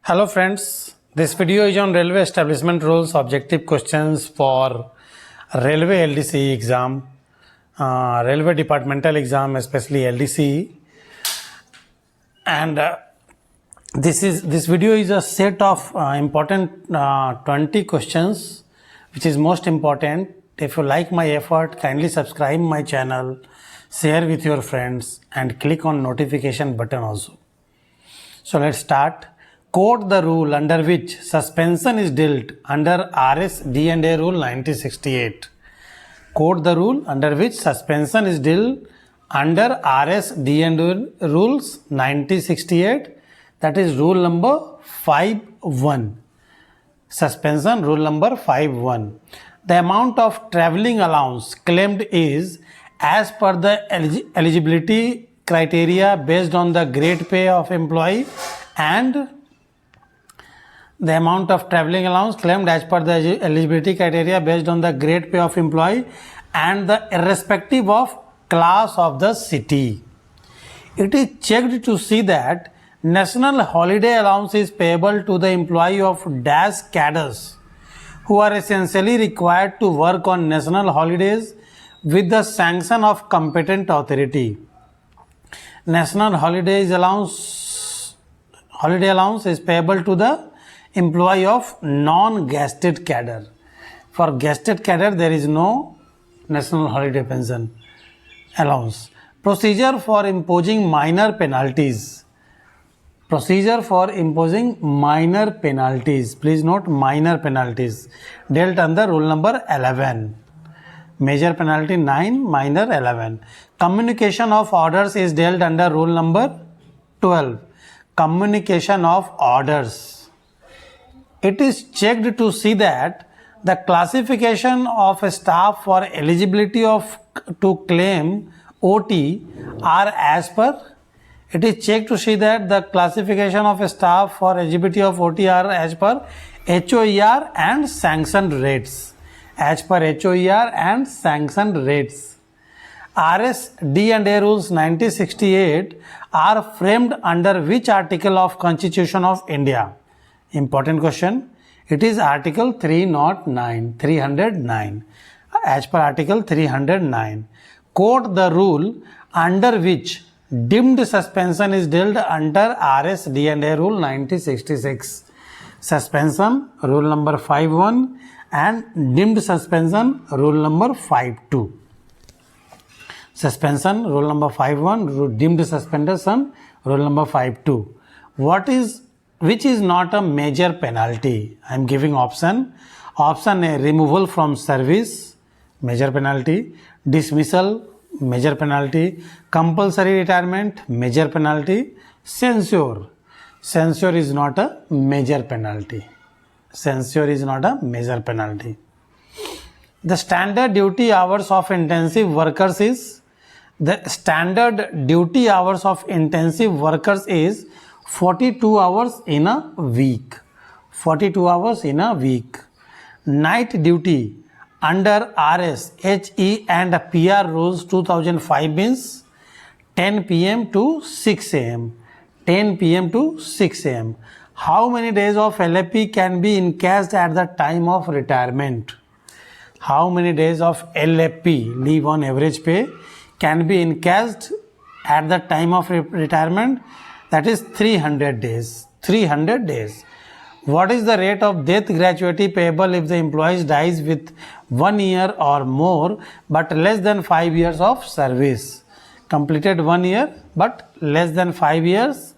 Hello friends, this video is on railway establishment rules objective questions for railway LDCE exam, railway departmental exam, especially LDCE. And this video is a set of important 20 questions which is most important. If you like my effort, kindly subscribe my channel, share with your friends and click on notification button also. So let's start. Quote the rule under which suspension is dealt under RS D&A Rule 1968. Quote the rule under which suspension is dealt under RS D&A Rules 1968. That is rule number 5.1. Suspension rule number 5.1. The amount of travelling allowance claimed is as per the eligibility criteria based on the grade pay of employee, and the amount of travelling allowance claimed as per the eligibility criteria based on the grade pay of employee and the irrespective of class of the city. It is checked to see that national holiday allowance is payable to the employee of dash cadres who are essentially required to work on national holidays with the sanction of competent authority. National holiday allowance is payable to the employee of non-gasted cadre. For gasted cadre, there is no national holiday pension allowance. Procedure for imposing minor penalties. Procedure for imposing minor penalties. Please note minor penalties. Dealt under rule number 11. Major penalty 9, minor 11. Communication of orders is dealt under rule number 12. Communication of orders. It is checked to see that the classification of a staff for eligibility to claim OT are as per. It is checked to see that the classification of a staff for eligibility of OT are as per HOER and sanctioned rates. As per HOER and sanctioned rates. RS D&A Rules 1968 are framed under which article of Constitution of India? Important question. It is Article 309. As per Article 309. Quote the rule under which deemed suspension is dealt under RS D&A Rule 1966. Suspension rule number 5.1 and deemed suspension rule number 5.2. Suspension rule number 5.1, deemed suspension rule number 5.2. Which is not a major penalty? I am giving option. Option A, removal from service, major penalty. Dismissal, major penalty. Compulsory retirement, major penalty. Censure. Censure is not a major penalty. Censure is not a major penalty. The standard duty hours of intensive workers is 42 hours in a week. 42 hours in a week. Night duty under RS, HE and PR rules 2005 means 10 p.m. to 6 a.m. 10 p.m. to 6 a.m. How many days of LAP can be encashed at the time of retirement? How many days of LAP, leave on average pay, can be encashed at the time of retirement? That is 300 days. 300 days. What is the rate of death gratuity payable if the employee dies with 1 year or more but less than 5 years of service? Completed 1 year but less than 5 years.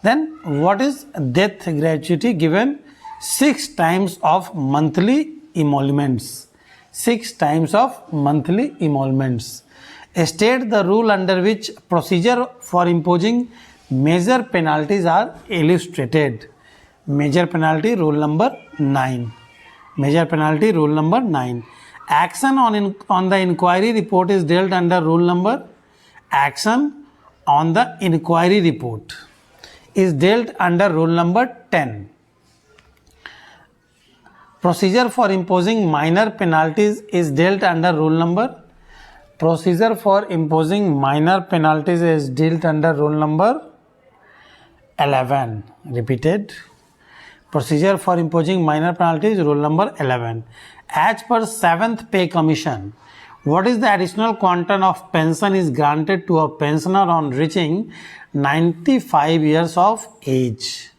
Then what is death gratuity given? 6 times of monthly emoluments. 6 times of monthly emoluments. State the rule under which procedure for imposing major penalties are illustrated. Major penalty rule number 9. Major penalty rule number 9. Action on the inquiry report is dealt under rule number. Action on the inquiry report is dealt under rule number 10. Procedure for imposing minor penalties is dealt under rule number. Procedure for imposing minor penalties is dealt under rule number 11. Repeated. Procedure for imposing minor penalties, rule number 11. As per 7th Pay Commission, what is the additional quantum of pension is granted to a pensioner on reaching 95 years of age?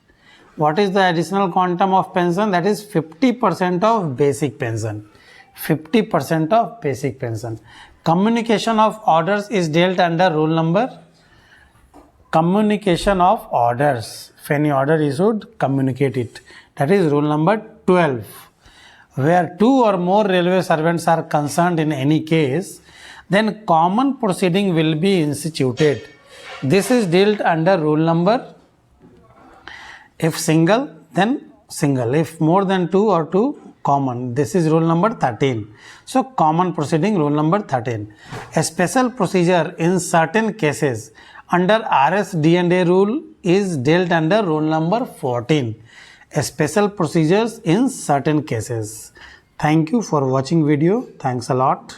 What is the additional quantum of pension? That is 50% of basic pension. 50% of basic pension. Communication of orders is dealt under rule number. Communication of orders. If any order issued, communicate it. That is rule number 12. Where two or more railway servants are concerned in any case, then common proceeding will be instituted. This is dealt under rule number. If single, then single. If more than two or two, common. This is rule number 13. So common proceeding, rule number 13. A special procedure in certain cases under RS-D&A rule is dealt under rule number 14. A special procedures in certain cases. Thank you for watching video. Thanks a lot.